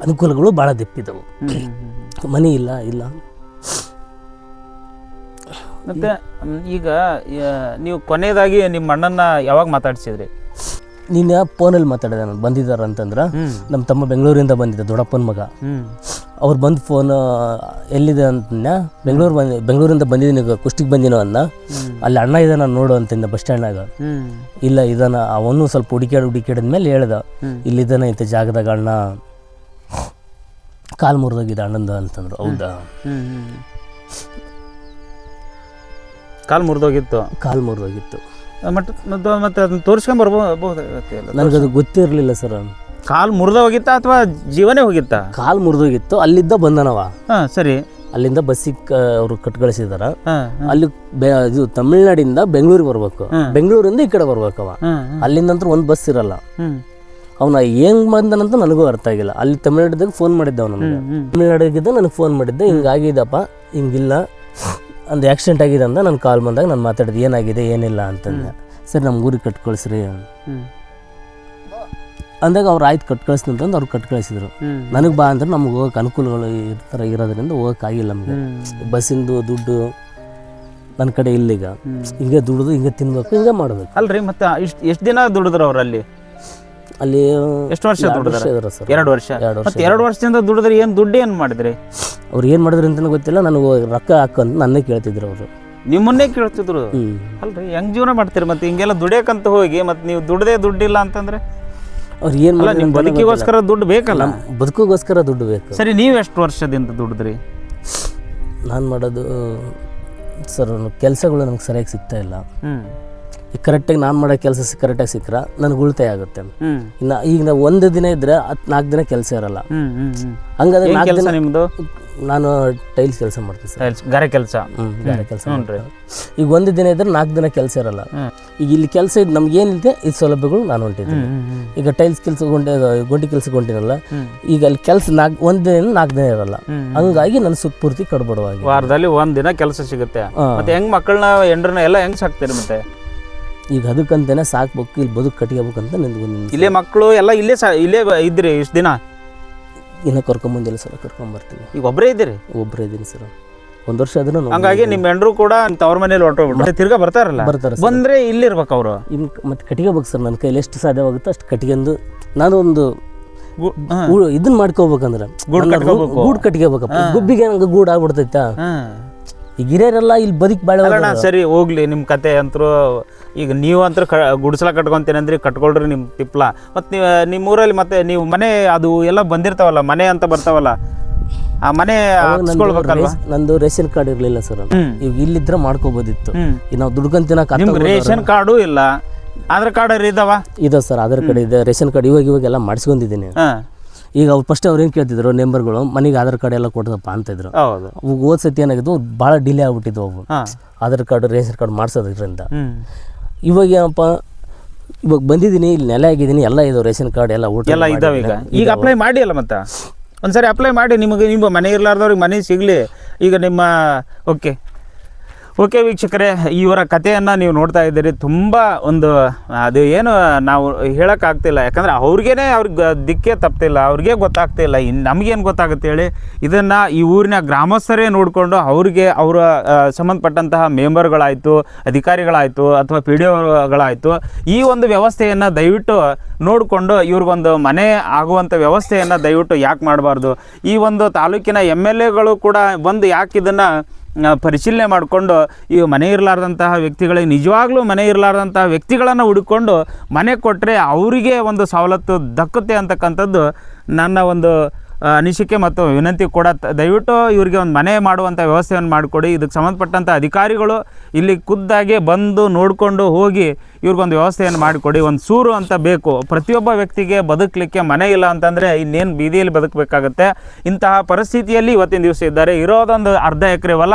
ಅನುಕೂಲಗಳು ಭಾಳ ದಿಪ್ಪಿದ್ದವು. ಮನೆ ಇಲ್ಲ. ಮತ್ತು ಈಗ ನೀವು ಕೊನೆಯದಾಗಿ ನಿಮ್ಮ ಅಣ್ಣನ ಯಾವಾಗ ಮಾತಾಡ್ಸಿದ್ರಿ? ನೀನು ಫೋನಲ್ಲಿ ಮಾತಾಡಿದೆ ನಾನು ಬಂದಿದ್ದಾರೆ ಅಂತಂದ್ರೆ. ನಮ್ಮ ತಮ್ಮ ಬೆಂಗಳೂರಿಂದ ಬಂದಿದ್ದೆ, ದೊಡ್ಡಪ್ಪನ ಮಗ. ಅವ್ರು ಬಂದು ಫೋನ್ ಎಲ್ಲಿದೆ ಅಂತಂದ. ಬೆಂಗಳೂರಿಂದ ಬಂದಿದ್ದೀನಿ, ಕುಷ್ಟಿಗೆ ಬಂದಿನೋ ಅಂದ. ಅಲ್ಲಿ ಅಣ್ಣ ಇದ್ದಾನ ನೋಡು ಅಂತಂದ ಬಸ್ ಸ್ಟ್ಯಾಂಡ್ನಾಗ. ಇಲ್ಲ ಇದಾನ. ಅವನು ಸ್ವಲ್ಪ ಹುಡುಕ್ಯಾಡಿದ್ಮೇಲೆ ಹೇಳ್ದ, ಇಲ್ಲಿದ್ದಾನೆ ಇಂಥ ಜಾಗದಾಗ ಅಣ್ಣ, ಕಾಲು ಮುರಿದೋಗಿದೆ ಅಣ್ಣಂದು ಅಂತಂದ್ರು. ಹೌದಾ? ಕಾಲು ಮುರಿದೋಗಿತ್ತು. ಮತ್ತೆ ಅದನ್ನ ತೋರಿಸ್ಕೊಂಡ್ ಬರ್ಬೋದಾಗತ್ತೆ. ನನಗದು ಗೊತ್ತಿರಲಿಲ್ಲ ಸರ್. ಕಾಲು ಮುರಿದ ಹೋಗಿತ್ತಾ ಅಥವಾ ಜೀವನೇ ಹೋಗಿತ್ತಾ? ಕಾಲು ಮುರಿದೋಗಿತ್ತು, ಅಲ್ಲಿದ್ದ ಬಂದನವ. ಹಾಂ ಸರಿ. ಅಲ್ಲಿಂದ ಬಸ್ಸಿಗೆ ಅವರು ಕಟ್ಕಳಿಸಿದಾರ. ಅಲ್ಲಿ ಇದು ತಮಿಳ್ನಾಡಿಂದ ಬೆಂಗಳೂರಿಗೆ ಬರ್ಬೇಕು, ಬೆಂಗಳೂರಿಂದ ಈ ಕಡೆ ಬರ್ಬೇಕವ. ಅಲ್ಲಿಂದ ನಂತರ ಒಂದು ಬಸ್ ಇರಲ್ಲ. ಅವನ ಹೆಂಗ್ ಬಂದನಂತ ನನಗೂ ಅರ್ಥ ಆಗಿಲ್ಲ. ಅಲ್ಲಿ ತಮಿಳ್ನಾಡಿದಾಗ ಫೋನ್ ಮಾಡಿದ್ದ ಅವ್ನು ನನಗೆ. ತಮಿಳ್ನಾಡಿಗಿದ್ದ ನನಗೆ ಫೋನ್ ಮಾಡಿದ್ದೆ, ಹಿಂಗಾಗಿದಪ್ಪ, ಹಿಂಗಿಲ್ಲ, ಒಂದು ಆಕ್ಸಿಡೆಂಟ್ ಆಗಿದೆ ಅಂತ ನಾನು ಕಾಲ್ ಬಂದಾಗ ನಾನು ಮಾತಾಡಿದೆ, ಏನಾಗಿದೆ ಏನಿಲ್ಲ ಅಂತಂದೆ. ಸರಿ ನಮ್ಮ ಊರಿಗೆ ಕಟ್ ಕಳಿಸ್ರಿ ಅಂದಾಗ ಅವ್ರು ಆಯ್ತು ಕಟ್ ಕಳಿಸ್ತೀನಿ ಅಂತಂದು ಅವ್ರು ಕಟ್ ಕಳಿಸಿದ್ರು. ನನಗೆ ಬಾ ಅಂದ್ರೆ ನಮ್ಗೆ ಹೋಗಕ್ಕೆ ಅನುಕೂಲಗಳು ಇರೋದ್ರಿಂದ ಹೋಗೋಕ್ಕಾಗಿಲ್ಲ ನಮಗೆ. ಬಸ್ಸಿಂದು ದುಡ್ಡು ನನ್ನ ಕಡೆ ಇಲ್ಲೀಗ. ಹಿಂಗೆ ದುಡಿದು ಹಿಂಗೆ ತಿನ್ಬೇಕು, ಹಿಂಗೆ ಮಾಡ್ಬೇಕು. ಅಲ್ರಿ ಮತ್ತೆ ಎಷ್ಟು ದಿನ ದುಡಿದ್ರು ಅವ್ರು ಅಲ್ಲಿ? ಅಲ್ಲಿ ಎಷ್ಟು ವರ್ಷ ದುಡಿದ್ರು ಸರ್? 2 ವರ್ಷ. ಮತ್ತೆ 2 ವರ್ಷದಿಂದ ದುಡಿದ್ರೆ ಏನು ದುಡ್ಡು ಏನು ಮಾಡಿದ್ರಿ? ಅವ್ರು ಏನು ಮಾಡಿದ್ರು ಅಂತಲೂ ಗೊತ್ತಿಲ್ಲ. ನನಗೆ ರೊಕ್ಕ ಹಾಕಂತ ನನ್ನೇ ಕೇಳ್ತಿದ್ರು ಅವರು. ನಿಮ್ಮನ್ನೇ ಕೇಳ್ತಿದ್ರು? ಅಲ್ರಿ ಹೆಂಗ್ ಜೀವನ ಮಾಡ್ತೀರಿ ಮತ್ತೆ ಹಿಂಗೆಲ್ಲ ದುಡಿಯಕಂತ ಹೋಗಿ ಮತ್ತೆ ನೀವು ದುಡ್ದೇ ದುಡ್ಡಿಲ್ಲ ಅಂತಂದ್ರೆ? ಅವ್ರು ಏನು ಮಾಡಿ ನಿಮ್ಮ ಬದುಕಿಗೋಸ್ಕರ ದುಡ್ಡು ಬೇಕಲ್ಲ? ಬದುಕಿಗೋಸ್ಕರ ದುಡ್ಡು ಬೇಕು. ಸರಿ, ನೀವು ಎಷ್ಟು ವರ್ಷದಿಂದ ದುಡಿದ್ರಿ? ನಾನು ಮಾಡೋದು ಸರ್, ಕೆಲಸಗಳು ನನಗೆ ಸರಿಯಾಗಿ ಸಿಗ್ತಾ ಇಲ್ಲ. ಈಗ ಕರೆಕ್ಟಾಗಿ ನಾನು ಮಾಡೋ ಕೆಲಸ ಕರೆಕ್ಟಾಗಿ ಸಿಕ್ಕರೆ ನನಗೆ ಉಳಿತಾಯ ಆಗುತ್ತೆ. ಇನ್ನು ಈಗ ನಾವು ಒಂದು ದಿನ ಇದ್ದರೆ 4 ದಿನ ಕೆಲಸ ಇರಲ್ಲ. ಹಂಗಾದ್ರೆ 4 ದಿನ ನಿಮ್ಮದು? ನಾನು ಟೈಲ್ಸ್ ಕೆಲಸ ಮಾಡ್ತೀನಿ ಸರ್. ಗಾರೆ ಕೆಲಸ. ಗಾರೆ ಕೆಲಸ. ಈಗ ಒಂದು ದಿನ ಇದ್ರೆ 4 ದಿನ ಕೆಲಸ ಇರಲ್ಲ. ಈಗ ಇಲ್ಲಿ ಕೆಲಸ ಇದು ನಮ್ಗೆ ಏನಿದೆ ಇದು ಸೌಲಭ್ಯಗಳು ನಾನು ಹೊಂಟಿದ್ದೀನಿ. ಈಗ ಟೈಲ್ಸ್ ಕೆಲಸ ಗೊಂಡಿ ಕೆಲಸ ಹೊಂಟಿನಲ್ಲ, ಈಗ ಅಲ್ಲಿ ಕೆಲಸ ಒಂದು ದಿನ 4 ದಿನ ಇರಲ್ಲ. ಹಂಗಾಗಿ ನನ್ನ ಸುತ್ತಪೂರ್ತಿ ಕಡ್ಬಡವಾಗಿ ವಾರದಲ್ಲಿ 1 ದಿನ ಕೆಲಸ ಸಿಗುತ್ತೆ. ಮತ್ತೆ ಹೆಂಗ್ ಮಕ್ಕಳನ್ನ ಹೆಂಡ್ರನ್ನ ಎಲ್ಲ ಹೆಂಗ್ ಸಾಕ್ತೀರಿ ಮತ್ತೆ? ಈಗ ಅದಕ್ಕಂತಾನೆ ಸಾಕ್ಬೇಕು, ಇಲ್ಲಿ ಬದುಕು ಕಟ್ಕೋಬೇಕಂತ ಇಲ್ಲೇ ಮಕ್ಕಳು ಎಲ್ಲ ಇಲ್ಲೇ ಇದ್ರಿ ಇಷ್ಟು ದಿನ? ಇನ್ನು ಕರ್ಕೊಂಬಂದಿಲ್ಲ ಸರ್, ಕರ್ಕೊಂಬರ್ತೀನಿ. ಈಗ ಒಬ್ಬರೇ ಇದ್ದೀರಿ? ಒಬ್ಬರೇ ಇದ್ದೀನಿ ಸರ್. 1 ವರ್ಷ ಅದನ್ನ. ಹಂಗಾಗಿ ನಿಮ್ಮ ಹೆಂಡ್ರು ಕೂಡ ಅವ್ರ ಮನೇಲಿ ಹೊರಟೋಗ್ಬಿಟ್ಟು ತಿರ್ಗಾ ಬರ್ತಾರಲ್ಲ? ಬರ್ತಾರೆ. ಬಂದ್ರೆ ಇಲ್ಲಿರ್ಬೇಕು ಅವರು. ಇನ್ನು ಮತ್ತೆ ಕಟ್ಕೋಬೇಕು ಸರ್. ನನ್ನ ಕೈಲಿ ಎಷ್ಟು ಸಾಧ್ಯವಾಗುತ್ತೋ ಅಷ್ಟು ಕಟ್ಕೊಂಡು ನಾನು ಒಂದು ಇದನ್ನ ಮಾಡ್ಕೋಬೇಕಂದ್ರೆ ಗೂಡು ಕಟ್ಕೋಬೇಕಪ್ಪ. ಗುಬ್ಬಿಗೆ ನಂಗೆ ಗೂಡು ಆಗ್ಬಿಡ್ತೈತಾ? ಈಗ ಹಿರಿಯರೆಲ್ಲ ಇಲ್ಲಿ ಬದುಕಿ ಬಾಳ. ಸರಿ ಹೋಗ್ಲಿ, ನಿಮ್ಮ ಕತೆ ಅಂತರೂ ಈಗ ನೀವು ಅಂತೂ ಗುಡಿಸಲ ಕಟ್ಕೊಂತೀನಿ ಅಂದ್ರೆ ಕಟ್ಕೊಳ್ರಿ ನಿಮ್ಮ ತಿಪ್ಲ. ಮತ್ತು ನಿಮ್ಮ ಊರಲ್ಲಿ ಮತ್ತೆ ನೀವು ಮನೆ ಅದು ಎಲ್ಲ ಬಂದಿರ್ತಾವಲ್ಲ, ಮನೆ ಅಂತ ಬರ್ತಾವಲ್ಲ, ಆ ಮನೆ ಹಾಕ್ಸ್ಕೊಳ್ಬೇಕಲ್ವ? ನಂದು ರೇಷನ್ ಕಾರ್ಡ್ ಇರಲಿಲ್ಲ ಸರ್. ಈಗ ಇಲ್ಲಿದ್ರೆ ಮಾಡ್ಕೋಬೋದಿತ್ತು. ಈಗ ನಾವು ದುಡ್ಕೊಂಡ್ ರೇಷನ್ ಕಾರ್ಡು ಇಲ್ಲ, ಆಧಾರ್ ಕಾರ್ಡ್ ಇದಾವ? ಇದೆ ಸರ್, ಆಧಾರ್ ಕಾರ್ಡ್ ಇದೆ, ರೇಷನ್ ಕಾರ್ಡ್ ಇವಾಗೆಲ್ಲ ಮಾಡಿಸ್ಕೊಂಡಿದ್ದೀನಿ. ಈಗ ಅವ್ರು ಫಸ್ಟ್ ಅವ್ರು ಏನು ಕೇಳ್ತಿದ್ರು, ನೆಂಬರ್ಗಳು ಮನೆಗೆ ಆಧಾರ್ ಕಾರ್ಡ್ ಎಲ್ಲ ಕೊಟ್ಟದಪ್ಪ ಅಂತಿದ್ರು. ಹೋದ ಸತಿ ಏನಾಗಿದ್ದು ಭಾಳ ಡಿಲೇ ಆಗ್ಬಿಟ್ಟಿದ್ವು ಅವು ಆಧಾರ್ ಕಾರ್ಡ್ ರೇಷನ್ ಕಾರ್ಡ್ ಮಾಡಿಸೋದ್ರಿಂದ. ಇವಾಗ ಏನಪ್ಪ, ಇವಾಗ ಬಂದಿದ್ದೀನಿ, ಇಲ್ಲಿ ನೆಲೆ ಆಗಿದ್ದೀನಿ, ಎಲ್ಲ ಇದಾವೆ, ರೇಷನ್ ಕಾರ್ಡ್ ಎಲ್ಲ ಊಟ ಎಲ್ಲ ಇದಾವೆ. ಈಗ ಅಪ್ಲೈ ಮಾಡಿ ಅಲ್ಲ, ಮತ್ತೆ ಒಂದ್ಸರಿ ಅಪ್ಲೈ ಮಾಡಿ, ನಿಮಗೆ ನಿಮ್ಮ ಮನೆ ಇರಲಾರ್ದವ್ರಿಗೆ ಮನೆ ಸಿಗಲಿ. ಈಗ ನಿಮ್ಮ ಓಕೆ ವೀಕ್ಷಕರೇ, ಇವರ ಕಥೆಯನ್ನು ನೀವು ನೋಡ್ತಾ ಇದ್ದೀರಿ. ತುಂಬ ಒಂದು ಅದು ಏನು ನಾವು ಹೇಳೋಕ್ಕಾಗ್ತಿಲ್ಲ, ಯಾಕಂದರೆ ಅವ್ರಿಗೇ ದಿಕ್ಕೇ ತಪ್ತಿಲ್ಲ, ಅವ್ರಿಗೆ ಗೊತ್ತಾಗ್ತಿಲ್ಲ. ಇನ್ನು ನಮಗೇನು ಗೊತ್ತಾಗುತ್ತೆ ಹೇಳಿ? ಇದನ್ನು ಈ ಊರಿನ ಗ್ರಾಮಸ್ಥರೇ ನೋಡಿಕೊಂಡು ಅವ್ರಿಗೆ ಅವರ ಸಂಬಂಧಪಟ್ಟಂತಹ ಮೆಂಬರ್ಗಳಾಯಿತು, ಅಧಿಕಾರಿಗಳಾಯಿತು, ಅಥವಾ ಪಿ ಡಿ ಒಗಳಾಯಿತು, ಈ ಒಂದು ವ್ಯವಸ್ಥೆಯನ್ನು ದಯವಿಟ್ಟು ನೋಡಿಕೊಂಡು ಇವ್ರಿಗೊಂದು ಮನೆ ಆಗುವಂಥ ವ್ಯವಸ್ಥೆಯನ್ನು ದಯವಿಟ್ಟು ಯಾಕೆ ಮಾಡಬಾರ್ದು? ಈ ಒಂದು ತಾಲೂಕಿನ MLAಗಳು ಕೂಡ ಬಂದು ಯಾಕೆ ಇದನ್ನು ಪರಿಶೀಲನೆ ಮಾಡಿಕೊಂಡು ಈ ಮನೆ ಇರಲಾರ್ದಂತಹ ವ್ಯಕ್ತಿಗಳಿಗೆ, ನಿಜವಾಗ್ಲೂ ಮನೆ ಇರಲಾರ್ದಂತಹ ವ್ಯಕ್ತಿಗಳನ್ನು ಹುಡುಕೊಂಡು ಮನೆ ಕೊಟ್ಟರೆ ಅವರಿಗೆ ಒಂದು ಸವಲತ್ತು ದಕ್ಕುತ್ತೆ ಅಂತಕ್ಕಂಥದ್ದು ನನ್ನ ಒಂದು ಅನಿಸಿಕೆ ಮತ್ತು ವಿನಂತಿ ಕೂಡ. ದಯವಿಟ್ಟು ಇವರಿಗೆ ಒಂದು ಮನೆ ಮಾಡುವಂಥ ವ್ಯವಸ್ಥೆಯನ್ನು ಮಾಡಿಕೊಡಿ. ಇದಕ್ಕೆ ಸಂಬಂಧಪಟ್ಟಂಥ ಅಧಿಕಾರಿಗಳು ಇಲ್ಲಿ ಖುದ್ದಾಗಿ ಬಂದು ನೋಡಿಕೊಂಡು ಹೋಗಿ ಇವ್ರಿಗೊಂದು ವ್ಯವಸ್ಥೆಯನ್ನು ಮಾಡಿಕೊಡಿ. ಒಂದು ಸೂರು ಅಂತ ಬೇಕು ಪ್ರತಿಯೊಬ್ಬ ವ್ಯಕ್ತಿಗೆ ಬದುಕಲಿಕ್ಕೆ. ಮನೆ ಇಲ್ಲ ಅಂತಂದರೆ ಇನ್ನೇನು ಬೀದಿಯಲ್ಲಿ ಬದುಕಬೇಕಾಗತ್ತೆ. ಇಂತಹ ಪರಿಸ್ಥಿತಿಯಲ್ಲಿ ಇವತ್ತಿನ ದಿವಸ ಇದ್ದಾರೆ. ಇರೋದೊಂದು ಅರ್ಧ ಎಕರೆ ಹೊಲ,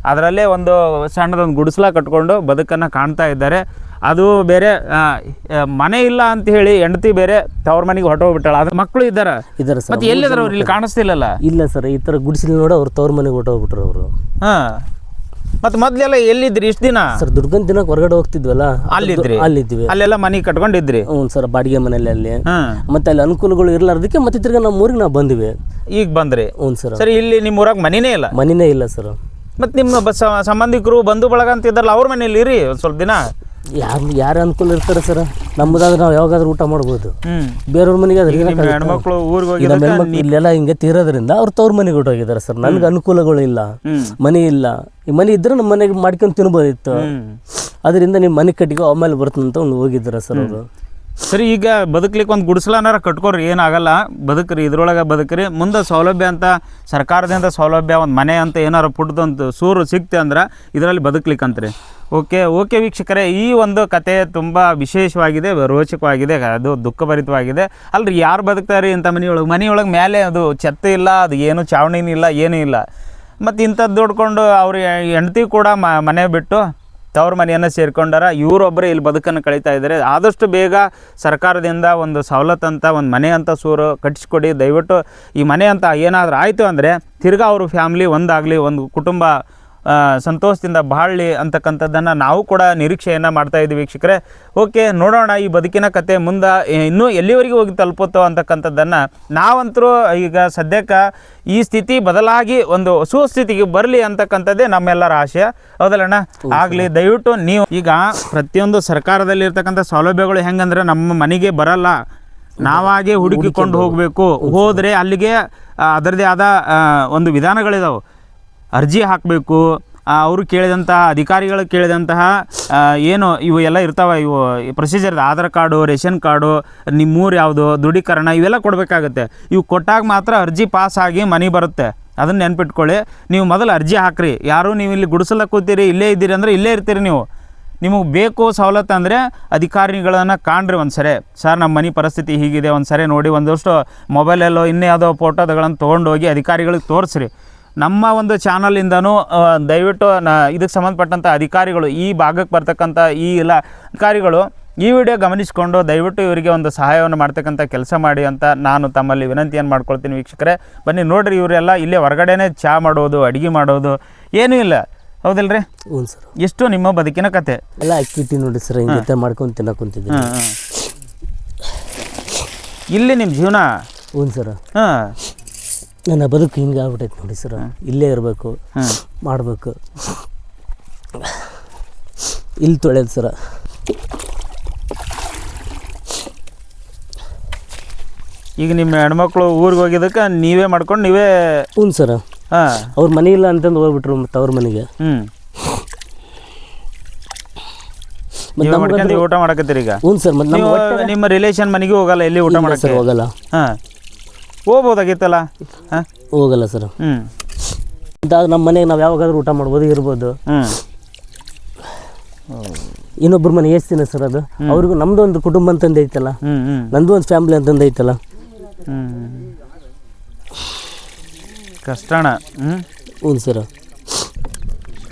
ಅದರಲ್ಲೇ ಒಂದು ಸಣ್ಣದೊಂದು ಗುಡಿಸಲ ಕಟ್ಕೊಂಡು ಬದುಕನ್ನು ಕಾಣ್ತಾ ಇದ್ದಾರೆ. ಅದು ಬೇರೆ, ಮನೆ ಇಲ್ಲ ಅಂತ ಹೇಳಿ ಹೆಂಡತಿ ಬೇರೆ ತವ್ರ ಮನೆಗೆ ಹೊಟ್ಟೋಗ್ಬಿಟ್ಟಾಳ. ಅದು ಮಕ್ಕಳು ಇದ್ದಾರೆ ಸರ್. ಮತ್ತೆ ಎಲ್ಲಿದ್ದಾರೆ ಅವ್ರು? ಇಲ್ಲಿ ಕಾಣಿಸ್ತಿಲ್ಲಲ್ಲ? ಇಲ್ಲ ಸರ್, ಈ ಥರ ಗುಡಿಸಲು ನೋಡಿ ಅವ್ರು ತವ್ರ ಮನೆಗೆ ಹೊಟ್ಟೋಗ್ಬಿಟ್ರು ಅವರು. ಮತ್ತೆ ಮೊದ್ಲೆಲ್ಲ ಎಲ್ಲಿದ್ರಿ ಇಷ್ಟು ದಿನ? ಸರ್ ದುಡ್ಕೊಂಡ್ ದಿನಕ್ಕೆ ಹೊರಗಡೆ ಹೋಗ್ತಿದ್ವಲ್ಲ, ಅಲ್ಲಿದ್ವಿ. ಅಲ್ಲೆಲ್ಲ ಮನೆ ಕಟ್ಕೊಂಡಿದ್ರಿ? ಹ್ಞೂ ಸರ್, ಬಾಡಿಗೆ ಮನೆಯಲ್ಲಿ ಅಲ್ಲಿ. ಮತ್ತೆ ಅಲ್ಲಿ ಅನುಕೂಲಗಳು ಇರ್ಲಾರ್ದಕ್ಕೆ ಮತ್ತೆ ತಿರ್ಗಾ ನಮ್ಮ ಊರಿಗೆ ನಾವು ಬಂದ್ವಿ. ಈಗ ಬಂದ್ರಿ? ಹ್ಞೂ ಸರ್. ಸರಿ, ಇಲ್ಲಿ ನಿಮ್ಮ ಊರಾಗ ಮನೆನೇ ಇಲ್ಲ? ಮನೆನೇ ಇಲ್ಲ ಸರ್. ಮತ್ತೆ ನಿಮ್ಮ ಸಂಬಂಧಿಕರು ಬಂಧು ಬಳಗ ಅಂತ ಇದ್ದಾರಲ್ಲ, ಅವ್ರ ಮನೇಲಿ ಇರಿ ಒಂದು ಸ್ವಲ್ಪ ದಿನ. ಯಾರು ಅನುಕೂಲ ಇರ್ತಾರೆ ಸರ್? ನಮ್ಮದಾದ್ರೆ ನಾವು ಯಾವಾಗಾದ್ರೂ ಊಟ ಮಾಡ್ಬೋದು. ಬೇರೆಯವ್ರ ಮನೆಗೆ ಹೆಣ್ಮಕ್ಳು ಊರಿಗೆ ಇಲ್ಲೆಲ್ಲ ಹಿಂಗೆ ತೀರೋದ್ರಿಂದ ಅವ್ರು ತವ್ರ ಮನೆಗೆ ಹೊಟ್ಟೋಗಿದ್ದಾರೆ ಸರ್. ನನ್ಗೆ ಅನುಕೂಲಗಳು ಇಲ್ಲ, ಮನೆ ಇಲ್ಲ. ಈ ಮನೆ ಇದ್ರೆ ನಮ್ಮ ಮನೆಗೆ ಮಾಡ್ಕೊಂಡು ತಿನ್ಬೋದಿತ್ತು. ಅದರಿಂದ ನಿಮ್ಮ ಮನೆ ಕಟ್ಟಿಗೆ ಆಮೇಲೆ ಬರ್ತಂತ ಒಂದು ಹೋಗಿದ್ದಾರೆ ಸರ್ ಅವರು. ಸರಿ, ಈಗ ಬದುಕ್ಲಿಕ್ಕೆ ಒಂದು ಗುಡಿಸಲನಾರ ಕಟ್ಕೊರಿ, ಏನಾಗಲ್ಲ, ಬದುಕ್ರಿ, ಇದ್ರೊಳಗೆ ಬದುಕ್ರಿ. ಮುಂದೆ ಸೌಲಭ್ಯ ಅಂತ ಸರ್ಕಾರದಿಂದ ಸೌಲಭ್ಯ ಒಂದು ಮನೆ ಅಂತ ಏನಾರು ಪುಟ್ಟದೊಂದು ಸೂರು ಸಿಕ್ತೆ ಅಂದ್ರೆ ಇದರಲ್ಲಿ ಬದುಕ್ಲಿಕ್ಕಂತ್ರಿ. ಓಕೆ ವೀಕ್ಷಕರೇ, ಈ ಒಂದು ಕತೆ ತುಂಬ ವಿಶೇಷವಾಗಿದೆ, ರೋಚಕವಾಗಿದೆ, ಅದು ದುಃಖಭರಿತವಾಗಿದೆ. ಅಲ್ರಿ, ಯಾರು ಬದುಕ್ತಾರೆ ಇಂಥ ಮನೆಯೊಳಗೆ ಮೇಲೆ ಅದು ಛತ್ತ ಇಲ್ಲ, ಅದು ಏನು ಚಾವಣಿನೂ ಇಲ್ಲ, ಏನೂ ಇಲ್ಲ. ಮತ್ತು ಇಂಥದ್ದು ದುಡ್ಕೊಂಡು ಅವ್ರ ಹೆಂಡತಿ ಕೂಡ ಮನೆ ಬಿಟ್ಟು ತವ್ರ ಮನೆಯನ್ನು ಸೇರ್ಕೊಂಡಾರ. ಇವರೊಬ್ಬರೇ ಇಲ್ಲಿ ಬದುಕನ್ನು ಕಳೀತಾ ಇದ್ದಾರೆ. ಆದಷ್ಟು ಬೇಗ ಸರ್ಕಾರದಿಂದ ಒಂದು ಸವಲತ್ತಂತ ಒಂದು ಮನೆ ಅಂತ ಸೂರು ಕಟ್ಟಿಸ್ಕೊಡಿ ದಯವಿಟ್ಟು. ಈ ಮನೆ ಅಂತ ಏನಾದರೂ ಆಯಿತು ಅಂದರೆ ತಿರ್ಗಾ ಅವರು ಫ್ಯಾಮ್ಲಿ ಒಂದಾಗಲಿ, ಒಂದು ಕುಟುಂಬ ಸಂತೋಷದಿಂದ ಬಾಳಲಿ ಅಂತಕ್ಕಂಥದ್ದನ್ನು ನಾವು ಕೂಡ ನಿರೀಕ್ಷೆಯನ್ನು ಮಾಡ್ತಾಯಿದ್ದೀವಿ ವೀಕ್ಷಕರೇ. ಓಕೆ, ನೋಡೋಣ ಈ ಬದುಕಿನ ಕತೆ ಮುಂದೆ ಇನ್ನೂ ಎಲ್ಲಿವರೆಗೆ ಹೋಗಿ ತಲುಪುತ್ತೋ ಅಂತಕ್ಕಂಥದ್ದನ್ನು. ನಾವಂತರೂ ಈಗ ಸದ್ಯಕ್ಕೆ ಈ ಸ್ಥಿತಿ ಬದಲಾಗಿ ಒಂದು ಸುಸ್ಥಿತಿಗೆ ಬರಲಿ ಅಂತಕ್ಕಂಥದ್ದೇ ನಮ್ಮೆಲ್ಲರ ಆಶಯ, ಹೌದಲ್ಲಣ್ಣ? ಆಗಲಿ, ದಯವಿಟ್ಟು ನೀವು ಈಗ ಪ್ರತಿಯೊಂದು ಸರ್ಕಾರದಲ್ಲಿರ್ತಕ್ಕಂಥ ಸೌಲಭ್ಯಗಳು ಹೆಂಗಂದ್ರೆ ನಮ್ಮ ಮನೆಗೆ ಬರಲ್ಲ, ನಾವಾಗೇ ಹುಡುಕಿಕೊಂಡು ಹೋಗಬೇಕು. ಹೋದರೆ ಅಲ್ಲಿಗೆ ಅದರದೇ ಆದ ಒಂದು ವಿಧಾನಗಳಿದಾವೆ. ಅರ್ಜಿ ಹಾಕಬೇಕು, ಅವರು ಕೇಳಿದಂತಹ ಅಧಿಕಾರಿಗಳು ಕೇಳಿದಂತಹ ಏನು ಇವು ಎಲ್ಲ ಇರ್ತಾವೆ, ಇವು procedure, Aadhaar card, ration card, ನಿಮ್ಮೂರು ಯಾವುದು, ದೃಢೀಕರಣ, ಇವೆಲ್ಲ ಕೊಡಬೇಕಾಗತ್ತೆ. ಇವು ಕೊಟ್ಟಾಗ ಮಾತ್ರ ಅರ್ಜಿ ಪಾಸ್ ಆಗಿ ಮನೆ ಬರುತ್ತೆ. ಅದನ್ನು ನೆನ್ಪಿಟ್ಕೊಳ್ಳಿ. ನೀವು ಮೊದಲು ಅರ್ಜಿ ಹಾಕ್ರಿ. ಯಾರು ನೀವು ಇಲ್ಲಿ ಗುಡಿಸಲ ಕೂತೀರಿ, ಇಲ್ಲೇ ಇದ್ದೀರಿ ಅಂದರೆ ಇಲ್ಲೇ ಇರ್ತೀರಿ. ನಿಮಗೆ ಬೇಕು ಸವಲತ್ತು ಅಂದರೆ ಅಧಿಕಾರಿಗಳನ್ನು ಕಾಣ್ರಿ ಒಂದು ಸರಿ. ಸರ್, ನಮ್ಮ ಮನೆ ಪರಿಸ್ಥಿತಿ ಹೀಗಿದೆ, ಒಂದು ಸರಿ ನೋಡಿ, ಒಂದಷ್ಟು ಮೊಬೈಲಲ್ಲೋ ಇನ್ನೇ ಯಾವುದೋ ಫೋಟೋಗಳನ್ನು ತೊಗೊಂಡೋಗಿ ಅಧಿಕಾರಿಗಳಿಗೆ ತೋರಿಸ್ರಿ. ನಮ್ಮ ಒಂದು ಚಾನಲಿಂದನೂ ದಯವಿಟ್ಟು ಇದಕ್ಕೆ ಸಂಬಂಧಪಟ್ಟಂಥ ಅಧಿಕಾರಿಗಳು, ಈ ಭಾಗಕ್ಕೆ ಬರ್ತಕ್ಕಂಥ ಈ ಎಲ್ಲ ಅಧಿಕಾರಿಗಳು ಈ ವಿಡಿಯೋ ಗಮನಿಸಿಕೊಂಡು ದಯವಿಟ್ಟು ಇವರಿಗೆ ಒಂದು ಸಹಾಯವನ್ನು ಮಾಡ್ತಕ್ಕಂಥ ಕೆಲಸ ಮಾಡಿ ಅಂತ ನಾನು ತಮ್ಮಲ್ಲಿ ವಿನಂತಿಯನ್ನು ಮಾಡ್ಕೊಳ್ತೀನಿ ವೀಕ್ಷಕರೇ. ಬನ್ನಿ ನೋಡಿರಿ, ಇವರೆಲ್ಲ ಇಲ್ಲೇ ಹೊರಗಡೆನೇ ಚಹಾ ಮಾಡೋದು, ಅಡುಗೆ ಮಾಡೋದು, ಏನೂ ಇಲ್ಲ, ಹೌದಲ್ರಿ? ಹ್ಞೂ ಸರ್. ಎಷ್ಟು ನಿಮ್ಮ ಬದುಕಿನ ಕತೆ ಎಲ್ಲ ಆಕ್ಟಿವಿಟಿ ನೋಡಿ ಸರ್, ಹಿಂಗೆ ಮಾಡ್ಕೊಂಡು ತಿನ್ನಕೊಂತಿದ್ದೀನಿ. ಇಲ್ಲಿ ನಿಮ್ಮ ಜೀವನ? ಹ್ಞೂ ಸರ್. ಹಾಂ, ನನ್ನ ಬದುಕು ಹಿಂಗೆ ಆಗ್ಬಿಟ್ಟೈತೆ ನೋಡಿ ಸರ್. ಇಲ್ಲೇ ಇರಬೇಕು, ಮಾಡಬೇಕು, ಇಲ್ಲಿ ತೊಳೆಯೋದು ಸರ. ಈಗ ನಿಮ್ಮ ಹೆಣ್ಮಕ್ಳು ಊರಿಗೆ ಹೋಗಿದ್ದಕ್ಕೆ ನೀವೇ ಮಾಡ್ಕೊಂಡು ನೀವೇ? ಹ್ಞೂ ಸರ. ಹಾಂ, ಅವ್ರ ಮನೆ ಇಲ್ಲ ಅಂತಂದು ಹೋಗ್ಬಿಟ್ರು ಮತ್ತು ಅವ್ರ ಮನೆಗೆ. ಊಟ ಮಾಡಕತ್ತೀರಿ ಈಗ? ಹ್ಞೂ ಸರ್. ಮತ್ತು ನಿಮ್ಮ ರಿಲೇಷನ್ ಮನೆಗೆ ಹೋಗಲ್ಲ, ಎಲ್ಲಿ ಊಟ ಮಾಡಕ್ಕೆ ಹೋಗಲ್ಲ? ಹಾಂ, ಹೋಗ್ಬೋದಾಗಿತ್ತಲ್ಲ? ಹಾಂ, ಹೋಗಲ್ಲ ಸರ್. ನಮ್ಮ ಮನೆಗೆ ನಾವು ಯಾವಾಗಾದ್ರೂ ಊಟ ಮಾಡ್ಬೋದು, ಇರ್ಬೋದು. ಇನ್ನೊಬ್ಬರ ಮನೆ ಎಷ್ಟು ದಿನ ಸರ್ ಅದು? ಅವ್ರಿಗೂ ನಮ್ದು ಒಂದು ಕುಟುಂಬ ಅಂತಂದು ಐತಲ್ಲ, ನಂದು ಒಂದು ಫ್ಯಾಮಿಲಿ ಅಂತಂದು ಐತಲ್ಲ. ಕಷ್ಟಣ. ಹ್ಞೂ ಸರ.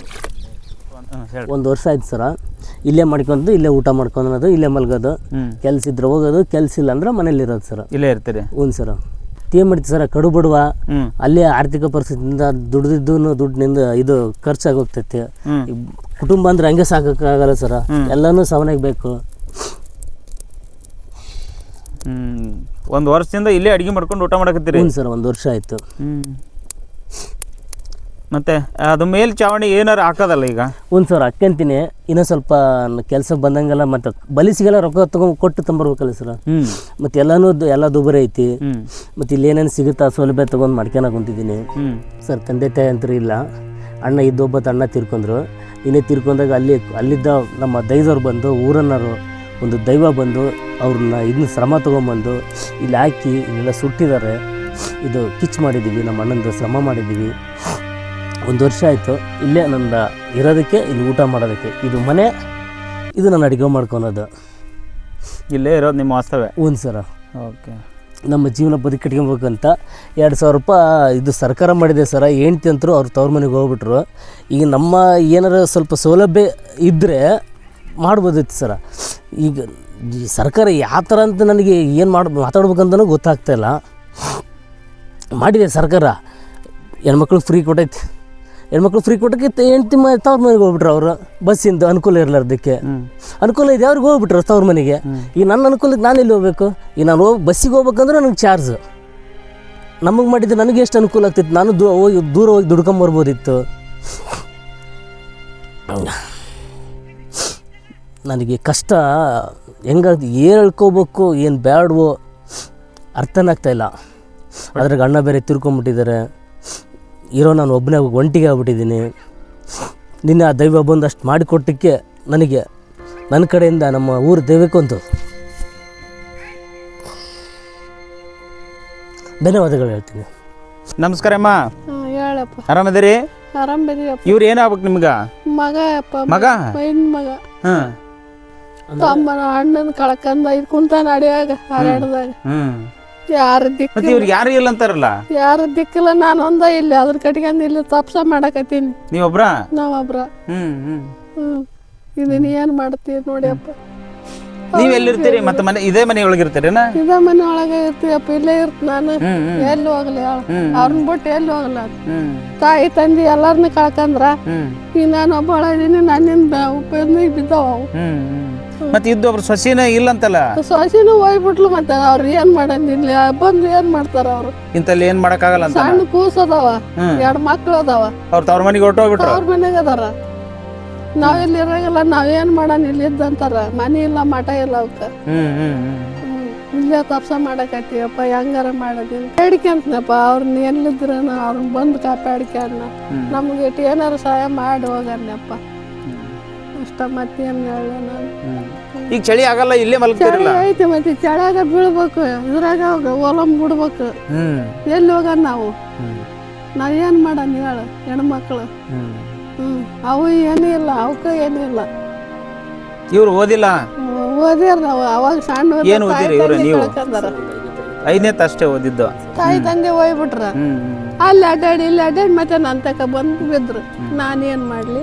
ಒಂದು ವರ್ಷ ಆಯ್ತು ಸರ. ಇಲ್ಲೇ ಮಾಡ್ಕೊಂಡು ಇಲ್ಲೇ ಊಟ ಮಾಡ್ಕೊಂಡು ಇಲ್ಲೇ ಮಲ್ಗೋದು, ಕೆಲ್ಸ ಇದ್ರೆ ಹೋಗೋದು, ಕೆಲ್ಸ ಇಲ್ಲ ಅಂದ್ರೆ ಮನೇಲಿ ಇರೋದು ಸರ. ಇಲ್ಲೇ ಇರ್ತೀರಿ? ಹ್ಞೂ ಸರ. ಏನ್ ಮಾಡ್ತೀವಿ ಸರ, ಕಡು ಬಡುವ, ಅಲ್ಲೇ ಆರ್ಥಿಕ ಪರಿಸ್ಥಿತಿಯಿಂದ ದುಡ್ಡಿನಿಂದ ಇದು ಖರ್ಚಾಗಿ ಹೋಗ್ತೈತಿ. ಕುಟುಂಬ ಅಂದ್ರೆ ಹಂಗೆ ಸಾಕಾಗಲ್ಲ ಸರ, ಎಲ್ಲಾನು ಸಾವನಾಗ ಬೇಕು. ಒಂದು ವರ್ಷದಿಂದ ಇಲ್ಲೇ ಅಡುಗೆ ಮಾಡ್ಕೊಂಡು ಊಟ ಮಾಡಕತ್ತೀರಿ? ಹ್ಞೂ ಸರ್, ಒಂದು ವರ್ಷ ಆಯ್ತು. ಮತ್ತೆ ಅದು ಮೇಲ್ಚಾವಣಿ ಏನಾರು ಹಾಕೋದಲ್ಲ ಈಗ? ಹ್ಞೂ ಸರ್, ಹಾಕ್ಯಂತೀನಿ. ಇನ್ನೂ ಸ್ವಲ್ಪ ಕೆಲ್ಸಕ್ಕೆ ಬಂದಂಗೆಲ್ಲ ಮತ್ತು ಬಲಿಸಿಗೆಲ್ಲ ರೊಕ್ಕ ಕೊಟ್ಟು ತಂಬರ್ಬೇಕಲ್ಲ ಸರ್. ಮತ್ತು ಎಲ್ಲ ದುಬಾರಿ ಐತಿ. ಮತ್ತು ಇಲ್ಲಿ ಏನೇನು ಸಿಗುತ್ತಾ ಸೌಲಭ್ಯ ತೊಗೊಂಡು ಮಾಡ್ಕೊಳಕ್ ಕುಂತಿದ್ದೀನಿ ಸರ್. ತಂದೆ ತಾಯಿ ಅಂತೂ ಇಲ್ಲ. ಅಣ್ಣ ಇದ್ದೊಬ್ಬತ್ತು ಅಣ್ಣ ತೀರ್ಕೊಂಡ್ರು. ಇನ್ನೇ ತೀರ್ಕೊಂಡಾಗ ಅಲ್ಲಿದ್ದ ನಮ್ಮ ದೈವದವ್ರು ಬಂದು, ಊರನ್ನರು ಒಂದು ದೈವ ಬಂದು ಅವ್ರನ್ನ ಇದನ್ನ ಶ್ರಮ ತೊಗೊಂಬಂದು ಇಲ್ಲಿ ಹಾಕಿ ಇಲ್ಲೆಲ್ಲ ಸುಟ್ಟಿದ್ದಾರೆ. ಇದು ಕಿಚ್ ಮಾಡಿದ್ದೀವಿ, ನಮ್ಮ ಅಣ್ಣಂದು ಶ್ರಮ ಮಾಡಿದ್ದೀವಿ. ಒಂದು ವರ್ಷ ಆಯಿತು ಇಲ್ಲೇ ನನ್ನ ಇರೋದಕ್ಕೆ, ಇಲ್ಲಿ ಊಟ ಮಾಡೋದಕ್ಕೆ. ಇದು ಮನೆ, ಇದು ನಾನು ಅಡುಗೆ ಮಾಡ್ಕೊಳೋದು. ಇಲ್ಲೇ ಇರೋದು ನಿಮ್ಮ ವಾಸ್ತವ್ಯ? ಹ್ಞೂ ಸರ. ಓಕೆ. ನಮ್ಮ ಜೀವನ ಬದುಕಿಟ್ಕೊಬೇಕಂತ 2,000 ರೂಪಾಯಿ ಇದು ಸರ್ಕಾರ ಮಾಡಿದೆ ಸರ. ಹೆಂಡ್ತಿ ಅಂತರೂ ಅವ್ರು ತವ್ರ ಮನೆಗೆ ಹೋಗ್ಬಿಟ್ರು. ಈಗ ನಮ್ಮ ಏನಾರು ಸ್ವಲ್ಪ ಸೌಲಭ್ಯ ಇದ್ದರೆ ಮಾಡ್ಬೋದಿತ್ತು ಸರ. ಈಗ ಈ ಸರ್ಕಾರ ಯಾವ ಥರ ಅಂತ ನನಗೆ ಏನು ಮಾತಾಡ್ಬೇಕಂತನೂ ಗೊತ್ತಾಗ್ತಾಯಿಲ್ಲ. ಮಾಡಿದೆ ಸರ್ಕಾರ, ಹೆಣ್ಮಕ್ಳಿಗೆ ಫ್ರೀ ಕೊಟ್ಟೈತಿ. ಹೆಣ್ಮಕ್ಳು ಫ್ರೀ ಕೊಟ್ಟಕ್ಕೆ ಹೆಂಡ್ತಿ ತವ್ರ ಮನೆಗೆ ಹೋಗ್ಬಿಟ್ರು. ಅವರು ಬಸ್ಸಿಂದ ಅನುಕೂಲ ಇರಲಾರ್ದಕ್ಕೆ. ಅನುಕೂಲ ಇದೆ ಅವ್ರಿಗೆ ಹೋಗ್ಬಿಟ್ರು ತವ್ರ ಮನೆಗೆ. ಈಗ ನನ್ನ ಅನುಕೂಲಕ್ಕೆ ನಾನು ಎಲ್ಲಿ ಹೋಗ್ಬೇಕು? ಈಗ ನಾನು ಬಸ್ಸಿಗೆ ಹೋಗ್ಬೇಕಂದ್ರೆ ನನಗೆ ಚಾರ್ಜ್. ನಮಗೆ ಮಾಡಿದ್ರೆ ನನಗೆ ಎಷ್ಟು ಅನುಕೂಲ ಆಗ್ತಿತ್ತು. ನಾನು ದೂರ ಹೋಗಿ ದುಡ್ಕೊಂಬರ್ಬೋದಿತ್ತು. ನನಗೆ ಕಷ್ಟ ಹೆಂಗಾಗ್ತದೆ, ಏನು ಹೇಳ್ಕೋಬೇಕು, ಏನು ಬ್ಯಾಡ್ವೋ ಅರ್ಥನೇ ಆಗ್ತಾಯಿಲ್ಲ. ಅದ್ರಾಗ ಅಣ್ಣ ಬೇರೆ ತಿರ್ಕೊಂಬಿಟ್ಟಿದ್ದಾರೆ. ಇರೋ ನಾನು ಒಬ್ಬನೇ ಒಂಟಿಗೆ ಆಗ್ಬಿಟ್ಟಿದ್ದೀನಿ. ನಿನ್ನೆ ಆ ದೈವ ಬಂದು ಅಷ್ಟು ಮಾಡಿಕೊಟ್ಟಕ್ಕೆ ನನಗೆ ನನ್ನ ಕಡೆಯಿಂದ ನಮ್ಮ ಊರು ದೈವಕ್ಕೊಂದು ಧನ್ಯವಾದಗಳು ಹೇಳ್ತೀನಿ. ನಮಸ್ಕಾರ ಅಮ್ಮ, ಹೇಳಪ್ಪ. ಆರಾಮದಿರಿ? ಆರಾಮ್ ಬರೀಯಪ್ಪ. ಇವ್ರು ಏನಾಗ್ಬೇಕು ನಿಮ್ಗ? ಮಗ ಅಪ್ಪ, ಮಗ? ಮೈನ್ ಮಗ. ಹ್ಮ್ ತಮ್ಮನ ಅಣ್ಣನ ಕಳ್ಕಂದ ಇದು ಕುಂತ ನಡಿಯಾಗ ಹಾರಾಡ್ದಾಗ ಯಾರ ದಿಕ್ಕ ಮತ್ತೆ ಇವ್ರಿಗೆ ಯಾರು ಇಲ್ಲ ಅಂತಾರಲ್ಲ? ಯಾರ ದಿಕ್ಕಿಲ್ಲ, ನಾನು ಒಂದ ಇಲ್ಲಿ ಅದ್ರ ಕಟ್ಕೊಂಡ್ ಇಲ್ಲಿ ತಪ್ಸ ಮಾಡಕತ್ತೀನಿ. ನೀವೊಬ್ರ? ನಾವೊಬ್ರ. ಇದನ್ನ ಏನ್ ಮಾಡ್ತೀವಿ ನೋಡಿಯಪ್ಪ. ನೀವ್ ಎಲ್ಲಿರ್ತೀರಿ? ಮತ್ತೆ ಮನೆ ಇದೇ ಮನೆ ಒಳಗಿರ್ತೀರೇನ? ಇದ ಮನೆ ಒಳಗೆ ಇರ್ತೀಯಪ್ಪ, ಇಲ್ಲೇ ಇರ್ತ ನಾನು. ಎಲ್ಲಿ ಹೋಗ್ಲಿ ಅವ್ರನ್ನ ಬಿಟ್ಟು ಎಲ್ಲಿ ಹೋಗಲ್ಲ. ತಾಯಿ ತಂದಿ ಎಲ್ಲಾರನ್ನ ಕಳ್ಕಂದ್ರ ಈಗ ನಾನು ಒಬ್ಬಳ ಇದೀನಿ. ನನ್ನಿಂದ ಉಪಯೋಗ ಬಿದ್ದಾವ. ಮತ್ತೆ ಇದ್ದೊಬ್ರು ಸೊಸಿನ ಇಲ್ಲ ಅಂತಲ್ಲ? ಸೊಸಿನೂ ಹೋಗ್ಬಿಟ್ಲು. ಮತ್ತೆ ಅವ್ರ ಏನ್ ಮಾಡಂದಿಲ್ಲ, ಬಂದು ಏನ್ ಮಾಡ್ತಾರ ಅವ್ರು? ಇಂತಲ್ಲಿ ಏನ್ ಮಾಡಕ್ಕಾಗಲ್ಲ ಅಂತ? ಸಣ್ಣ ಕೂಸದಾವ, 2 ಮಕ್ಳು ಅದಾವ. ಅವ್ರ ತವ್ರ ಮನೆಗೆ ಹೊರಟೋಗ್ಬಿಟ್ರು? ಅವ್ರ ಮನೆಗೆ ಅದಾರ. ನಾವೆಲ್ಲಿ ಇರಂಗಿಲ್ಲ, ನಾವೇನ್ ಮಾಡನ್ ಇಲ್ಲಿ ಇದ್ದಂತಾರ. ಮನಿ ಇಲ್ಲ, ಮಠ ಇಲ್ಲ ಅವಕ್ಕ. ಇಲ್ಲೇ ತಪ್ಸ ಮಾಡಕತ್ತೀವಪ್ಪ, ಹೆಂಗಾರ ಮಾಡೋದಿಲ್ಲ ಬೇಡಿಕೆಂತನಪ್ಪ. ಅವ್ರನ್ನ ಎಲ್ಲಿದ್ರ ಅವ್ರನ್ನ ಬಂದು ಕಾಪಾಡ್ಕ್ಯಾನ ನಮ್ಗೆ ಇಟ್ಟು ಏನಾರ ಸಹಾಯ ಮಾಡಿ ಹೋಗಣ್ಣಪ್ಪ ಅಷ್ಟ. ಮತ್ತೇನ್ ಹೇಳ ನಾನು. ಈಗ ಚಳಿ ಆಗಲ್ಲ, ಇಲ್ಲೇ ಮಲ್ಕೋತಿರಲ್ಲ? ಐತಿ ಮತ್ತೆ ಚಳಿಯಾಗ ಬೀಳ್ಬೇಕು, ಇದ್ರಾಗ ಹೊಲಂ ಬಿಡ್ಬೇಕು. ಎಲ್ಲಿ ಹೋಗಣ ನಾವು? ನಾವೇನ್ ಮಾಡನ್ ಹೇಳ? ಹೆಣ್ಮಕ್ಳು ಅವು ಏನೂ ಇಲ್ಲ, ಅವಕ್ಕ ಏನೂ ಇಲ್ಲ. ಇವ್ರು ಓದಿಲ್ಲ? ಓದ್ಯಾರ ನಾವು ಅವಾಗ ಸಣ್ಣ. ಏನ್ ಓದಿರಿ ಇವ್ರು? ನೀವು 5ನೇ ಅಷ್ಟೇ ಓದಿದ್ದು? ತಾಯಿ ತಂದೆ ಹೋಗ್ಬಿಟ್ರ. ಅಲ್ಲಿ ಅಡ್ಡಾಡಿ ಇಲ್ಲಿ ಅಡ್ಡಾಡಿ ಮತ್ತೆ ನನ್ ತಕ ಬಂದು ಬಿದ್ರು. ನಾನೇನ್ ಮಾಡ್ಲಿ?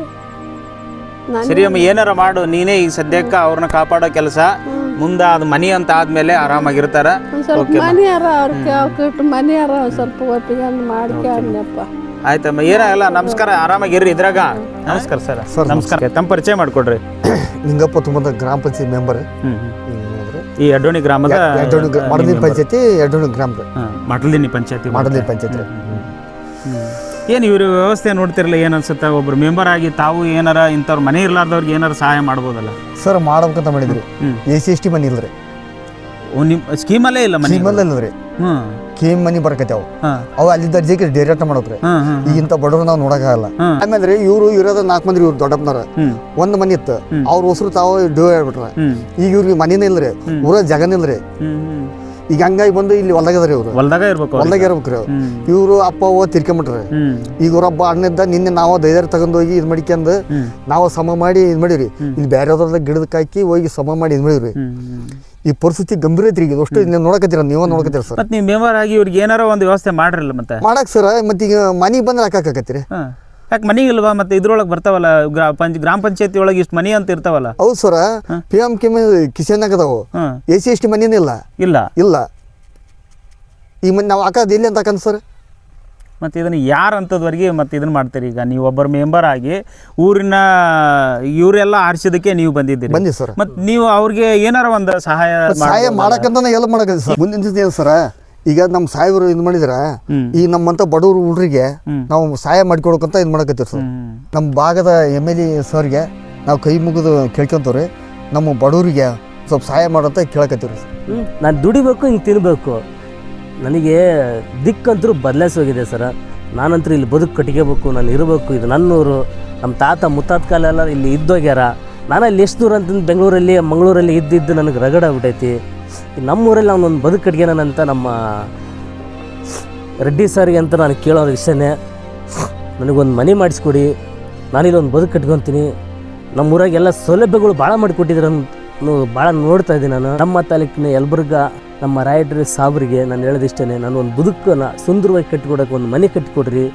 ಸರಿ ಅಮ್ಮ, ಏನಾರ ಮಾಡು ನೀನೇ. ಈಗ ಸದ್ಯಕ್ಕ ಅವ್ರನ್ನ ಕಾಪಾಡೋ ಕೆಲಸ ಮುಂದ ಅದು ಮನಿ ಅಂತ ಆದ್ಮೇಲೆ ಆರಾಮಾಗಿರ್ತಾರ. ಸ್ವಲ್ಪ ಮನೆಯಾರ ಅವ್ರ ಮನೆಯಾರ ಸ್ವಲ್ಪ ಒಪ್ಪಿಗೆ ಮಾಡ್ಕ್ಯಾನಪ್ಪ. ಆಯ್ತಮ್ಮ, ಏನಾಗಲ್ಲ. ನಮಸ್ಕಾರ, ಆರಾಮಾಗಿರ್ರಿ ಇದ್ರಾಗ. ನಮಸ್ಕಾರ ಸರ್. ನಮಸ್ಕಾರ. ತಮ್ಮ ಪರಿಚಯ ಮಾಡ್ಕೊಡ್ರಿ. ನಿಂಗಪ್ಪ ತುಂಬದ ಗ್ರಾಮ ಪಂಚಾಯತ್ ಮೆಂಬರ್. ಈ ಅಡ್ಡೋಣಿ ಗ್ರಾಮದ ಮಡಲಿ ಪಂಚಾಯತಿ, ಅಡ್ಡೋಣಿ ಗ್ರಾಮದ ಮಡಲಿನಿ ಪಂಚಾಯತಿ. ಮಡಲಿ ಪಂಚಾಯತ್. ಏನು ಇವ್ರ ವ್ಯವಸ್ಥೆ ನೋಡ್ತಿರಲ್ಲ, ಏನ್ ಅನ್ಸುತ್ತೆ? ಒಬ್ರು ಮೆಂಬರ್ ಆಗಿ ತಾವು ಏನಾರ ಇಂಥವ್ರ ಮನೆ ಇರ್ಲಾರ್ದವ್ರಿಗೆ ಏನಾರ ಸಹಾಯ ಮಾಡ್ಬೋದಲ್ಲ ಸರ್? ಮಾಡ್ಬೇಕಂತ ಮಾಡಿದ್ರಿ. SC/ST ಮನಿ ಇಲ್ರಿ. ನಿಮ್ ಸ್ಕೀಮಲ್ಲೇ ಇಲ್ಲ ಮನೆ? ಸ್ಕೀಮಲ್ಲೇ ಇಲ್ರಿ. ಕೇಮ್ ಮನಿ ಬರಕತ್ಯಾವ. ಅವು ಅಲ್ಲಿದ್ದ ಅರ್ಜಿಗೆ ಡೈರೆಕ್ಟ್ ಮಾಡೋಕ್ರಿ. ಈಗಿಂತ ಬಡವ್ರು ನಾವು ನೋಡಕ್ಕಾಗಲ್ಲ. ಆಮೇಲೆ ಇವ್ರು ಇರೋದ 4 ಮಂದಿ. ಇವ್ರು ದೊಡ್ಡಪ್ಪನವ್ರ 1 ಮನಿ ಇತ್ತು. ಅವ್ರ ಹೊಸರು ತಾವು ಡಿವೈಡ್ ಹೇಳ್ಬಿಟ್ರ. ಈಗ ಇವ್ರಿಗೆ ಮನಿನೇ ಇಲ್ರಿ, ಊರ ಜಗನಿಲ್ರಿ. ಈಗ ಹಂಗಾಗಿ ಬಂದು ಇಲ್ಲಿ ಹೊಲ್ದಾಗದ್ರಿ. ಇವ್ರು ಹೊಲ್ದಾಗ ಇರ್ಬೇಕ್ರಿ. ಇವ್ರು ಅಪ್ಪ ಅವ್ವ ತಿರ್ಕೊಂಬಿಟ್ರಿ. ಈಗ ಇವ್ರೊಬ್ಬ ಅಣ್ಣಿದ್ದ. ನಿನ್ನೆ ನಾವು ಧೈರ್ಯ ತಗೊಂಡೋಗಿ ಇದು ಮಾಡಿಕ್ಯಂದು ನಾವು ಸಮ ಮಾಡಿ ಇದು ಮಾಡಿವ್ರಿ. ಇಲ್ಲಿ ಬೇರೆಯವ್ರದಾಗ ಗಿಡದಕ್ಕೆ ಹಾಕಿ ಹೋಗಿ ಸಮ ಮಾಡಿ ಇದು ಮಾಡಿವ್ರಿ. ಈ ಪರಿಸ್ಥಿತಿ ಗಂಭೀರ ಐತ್ರಿ. ಈಗ ಅಷ್ಟು ನೋಡಕತ್ತೀರ, ನೀವು ನೋಡಕತ್ತೀರ ಸರ್. ನೀವು ಮೆಂಬರ್ ಆಗಿ ಇವ್ರಿಗೆ ಏನಾರ ಒಂದು ವ್ಯವಸ್ಥೆ ಮಾಡ್ರಲ್ಲ ಮತ್ತೆ ಮಾಡಕ್ ಸರ್. ಮತ್ತೆ ಈಗ ಮನಿಗೆ ಬಂದ್ರೆ ಹಾಕಾಕತ್ತೀರಿ. ಯಾಕೆ ಮನಿಗೆ ಇಲ್ವಾ? ಮತ್ತೆ ಇದ್ರೊಳಗೆ ಬರ್ತಾವಲ್ಲ, ಗ್ರಾಮ ಪಂಚಾಯತಿ ಒಳಗೆ ಇಷ್ಟು ಮನಿ ಅಂತ ಇರ್ತಾವಲ್ಲ. ಹೌದು ಸರ, PM ಕಿಶನ್ ಆಗದಾವು. SC/ST ಮನಿನೇ ಇಲ್ಲ. ಇಲ್ಲ ಈ ಮನೆ ನಾವು ಹಾಕೋದು ಎಲ್ಲಿ ಅಂತ ಹಾಕಂತ ಸರ್? ಮತ್ತು ಇದನ್ನು ಯಾರು ಅಂಥದ್ವರೆಗೆ ಮತ್ತೆ ಇದನ್ನು ಮಾಡ್ತೀರಿ? ಈಗ ನೀವು ಒಬ್ಬರು ಮೆಂಬರ್ ಆಗಿ ಊರಿನ ಇವರೆಲ್ಲ ಆರಿಸಿದಕ್ಕೆ ನೀವು ಬಂದಿದ್ದೀರಿ ಸರ್. ಮತ್ತು ನೀವು ಅವ್ರಿಗೆ ಏನಾರ ಒಂದು ಸಹಾಯ ಮಾಡಕ್ಕಂತ ಎಲ್ಲ ಮಾಡಕ ಸರ್. ಮುಂದಿನ ದಿನ ಸರ, ಈಗ ನಮ್ಮ ಸಾಹೇಬರು ಇದು ಮಾಡಿದ್ರ ಈ ನಮ್ಮಂತ ಬಡವರು ಹುಡ್ರಿಗೆ ನಾವು ಸಹಾಯ ಮಾಡಿಕೊಡಕಂತ ಇದು ಮಾಡಕತ್ತೀವಿ ಸರ್. ನಮ್ಮ ಭಾಗದ MLA ಸರ್ಗೆ ನಾವು ಕೈ ಮುಗಿದು ಕೇಳ್ಕೊಂತವ್ರಿ. ನಮ್ಮ ಬಡವರಿಗೆ ಸ್ವಲ್ಪ ಸಹಾಯ ಮಾಡಂತ ಕೇಳಕತ್ತೀವಿ ಸರ್. ನಾನು ದುಡಿಬೇಕು, ಹಿಂಗೆ ತಿನ್ನಬೇಕು. ನನಗೆ ದಿಕ್ಕಂತರೂ ಬದಲಾಯಿಸೋಗಿದೆ ಸರ. ನಾನಂತರೂ ಇಲ್ಲಿ ಬದುಕು ಕಟ್ಕೋಬೇಕು, ನಾನು ಇರಬೇಕು. ಇದು ನನ್ನೂರು. ನಮ್ಮ ತಾತ ಮುತ್ತಾತ ಕಾಲೆಲ್ಲ ಇಲ್ಲಿ ಇದ್ದೋಗ್ಯಾರ. ನಾನು ಅಲ್ಲಿ ಎಷ್ಟು ದೂರ ಅಂತಂದು ಬೆಂಗಳೂರಲ್ಲಿ ಮಂಗಳೂರಲ್ಲಿ ಇದ್ದಿದ್ದು ನನಗೆ ರಗಡಾಗ್ಬಿಟ್ಟೈತಿ. ನಮ್ಮೂರಲ್ಲಿ ಅವನೊಂದು ಬದುಕು ಕಟ್ಗ್ಯಾನಂತ ನಮ್ಮ ರೆಡ್ಡಿ ಸರ್ಗೆ ಅಂತ ನಾನು ಕೇಳೋದು ಇಷ್ಟನೇ. ನನಗೊಂದು ಮನೆ ಮಾಡಿಸ್ಕೊಡಿ, ನಾನಿಲ್ಲೊಂದು ಬದುಕು ಕಟ್ಕೊತೀನಿ. ನಮ್ಮೂರಾಗೆಲ್ಲ ಸೌಲಭ್ಯಗಳು ಭಾಳ ಮಾಡಿಕೊಟ್ಟಿದ್ರು, ಭಾಳ ನೋಡ್ತಾ ಇದ್ದೀನಿ ನಾನು. ನಮ್ಮ ತಾಲೂಕಿನ ಯಲಬುರ್ಗ ನಮ್ಮ ರಾಯಡ್ರಿ ಸಾಬ್ರಿಗೆ ನಾನು ಹೇಳೋದಿಷ್ಟೇ, ನಾನು ಒಂದು ಬದುಕನ್ನು ಸುಂದರವಾಗಿ ಕಟ್ಟಿಕೊಡೋಕೆ ಒಂದು ಮನೆ ಕಟ್ಟಿಕೊಡ್ರಿ.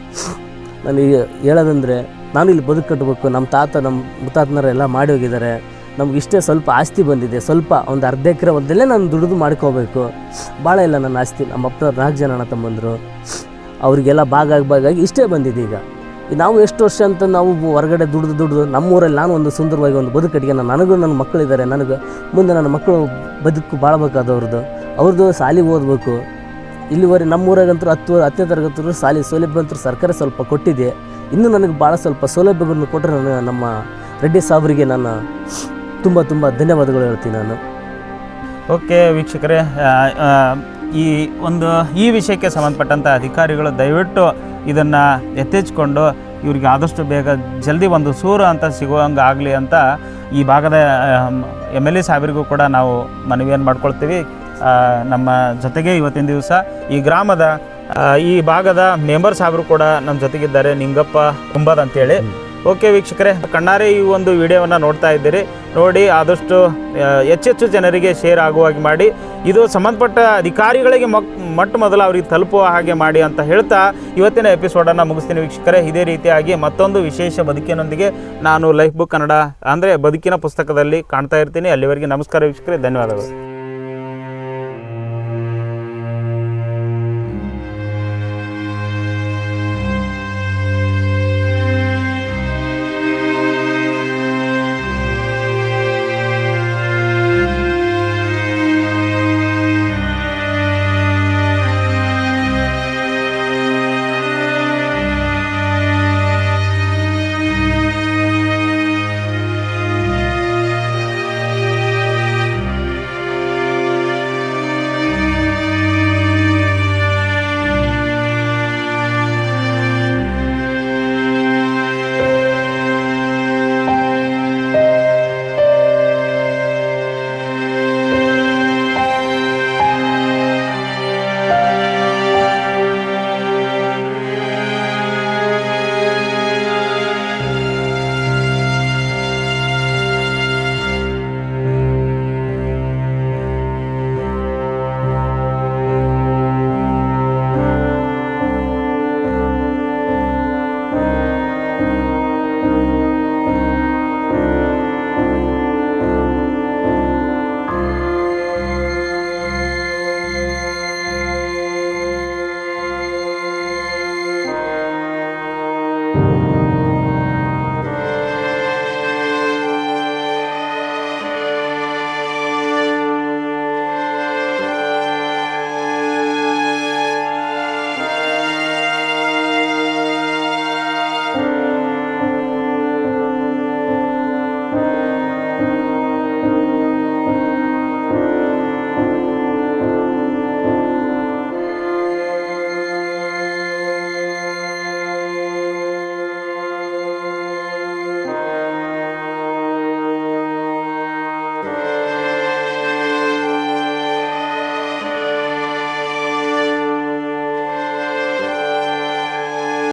ನನಗೆ ಹೇಳೋದಂದರೆ, ನಾನು ಇಲ್ಲಿ ಬದುಕು ಕಟ್ಟಬೇಕು. ನಮ್ಮ ತಾತ ನಮ್ಮ ಮುತ್ತಾತನರೆಲ್ಲ ಮಾಡಿ ಹೋಗಿದ್ದಾರೆ. ನಮ್ಗೆ ಇಷ್ಟೇ ಸ್ವಲ್ಪ ಆಸ್ತಿ ಬಂದಿದೆ, ಸ್ವಲ್ಪ ಒಂದು ಅರ್ಧ ಎಕರೆ ಒಂದಲ್ಲೇ ನಾನು ದುಡಿದು ಮಾಡ್ಕೋಬೇಕು. ಭಾಳ ಇಲ್ಲ ನನ್ನ ಆಸ್ತಿ. ನಮ್ಮ ಅಪ್ಪನವ್ರು 4 ಜನ ಅಣ್ಣ ತಮ್ಮಂದರು, ಅವರಿಗೆಲ್ಲ ಭಾಗಾಗಿ ಇಷ್ಟೇ ಬಂದಿದೆ. ಈಗ ನಾವು ಎಷ್ಟು ವರ್ಷ ಅಂತ ನಾವು ಹೊರಗಡೆ ದುಡ್ದು ನಮ್ಮೂರಲ್ಲಿ ನಾನು ಒಂದು ಸುಂದರವಾಗಿ ಒಂದು ಬದುಕು ಕಟ್ಟಿಗೆ ನನಗೂ ನನ್ನ ಮಕ್ಕಳಿದ್ದಾರೆ. ನನಗೆ ಮುಂದೆ ನನ್ನ ಮಕ್ಕಳು ಬದುಕು ಅವ್ರದ್ದು ಶಾಲೆಗೆ ಓದಬೇಕು. ಇಲ್ಲಿವರೆಗೆ ನಮ್ಮೂರಾಗಂತೂ 10ನೇ ತರಗತಿ ಶಾಲೆ ಸೌಲಭ್ಯ ಅಂತೂ ಸರ್ಕಾರ ಸ್ವಲ್ಪ ಕೊಟ್ಟಿದೆ. ಇನ್ನೂ ನನಗೆ ಭಾಳ ಸ್ವಲ್ಪ ಸೌಲಭ್ಯಗಳನ್ನು ಕೊಟ್ಟರೆ ನಮ್ಮ ರೆಡ್ಡಿ ಸಾಬ್ರಿಗೆ ನಾನು ತುಂಬ ಧನ್ಯವಾದಗಳು ಹೇಳ್ತೀನಿ ನಾನು. ಓಕೆ ವೀಕ್ಷಕರೇ, ಈ ವಿಷಯಕ್ಕೆ ಸಂಬಂಧಪಟ್ಟಂಥ ಅಧಿಕಾರಿಗಳು ದಯವಿಟ್ಟು ಇದನ್ನು ಎತ್ತೆಚ್ಕೊಂಡು ಇವ್ರಿಗೆ ಆದಷ್ಟು ಬೇಗ ಜಲ್ದಿ ಒಂದು ಸೂರು ಅಂತ ಸಿಗುವಂಗೆ ಆಗಲಿ ಅಂತ ಈ ಭಾಗದ MLA ಸಾಹೇಬರಿಗೂ ಕೂಡ ನಾವು ಮನವಿಯನ್ನು ಮಾಡ್ಕೊಳ್ತೀವಿ. ನಮ್ಮ ಜೊತೆಗೆ ಇವತ್ತಿನ ದಿವಸ ಈ ಗ್ರಾಮದ ಈ ಭಾಗದ ಮೆಂಬರ್ ಸಾಹೇಬರು ಕೂಡ ನಮ್ಮ ಜೊತೆಗಿದ್ದಾರೆ, ನಿಂಗಪ್ಪ ಕುಂಬದ್ ಅಂತೇಳಿ. ಓಕೆ ವೀಕ್ಷಕರೇ, ಕಣ್ಣಾರೆ ಈ ಒಂದು ವಿಡಿಯೋವನ್ನು ನೋಡ್ತಾ ಇದ್ದೀರಿ, ನೋಡಿ ಆದಷ್ಟು ಹೆಚ್ಚೆಚ್ಚು ಜನರಿಗೆ ಶೇರ್ ಆಗುವಾಗಿ ಮಾಡಿ, ಇದು ಸಂಬಂಧಪಟ್ಟ ಅಧಿಕಾರಿಗಳಿಗೆ ಮೊಟ್ಟ ಮೊದಲು ಅವ್ರಿಗೆ ತಲುಪುವ ಹಾಗೆ ಮಾಡಿ ಅಂತ ಹೇಳ್ತಾ ಇವತ್ತಿನ ಎಪಿಸೋಡನ್ನು ಮುಗಿಸ್ತೀನಿ ವೀಕ್ಷಕರೇ. ಇದೇ ರೀತಿಯಾಗಿ ಮತ್ತೊಂದು ವಿಶೇಷ ಬದುಕಿನೊಂದಿಗೆ ನಾನು ಲೈಫ್ ಬುಕ್ ಕನ್ನಡ ಅಂದರೆ ಬದುಕಿನ ಪುಸ್ತಕದಲ್ಲಿ ಕಾಣ್ತಾ ಇರ್ತೀನಿ. ಅಲ್ಲಿವರೆಗೆ ನಮಸ್ಕಾರ ವೀಕ್ಷಕರೇ, ಧನ್ಯವಾದಗಳು.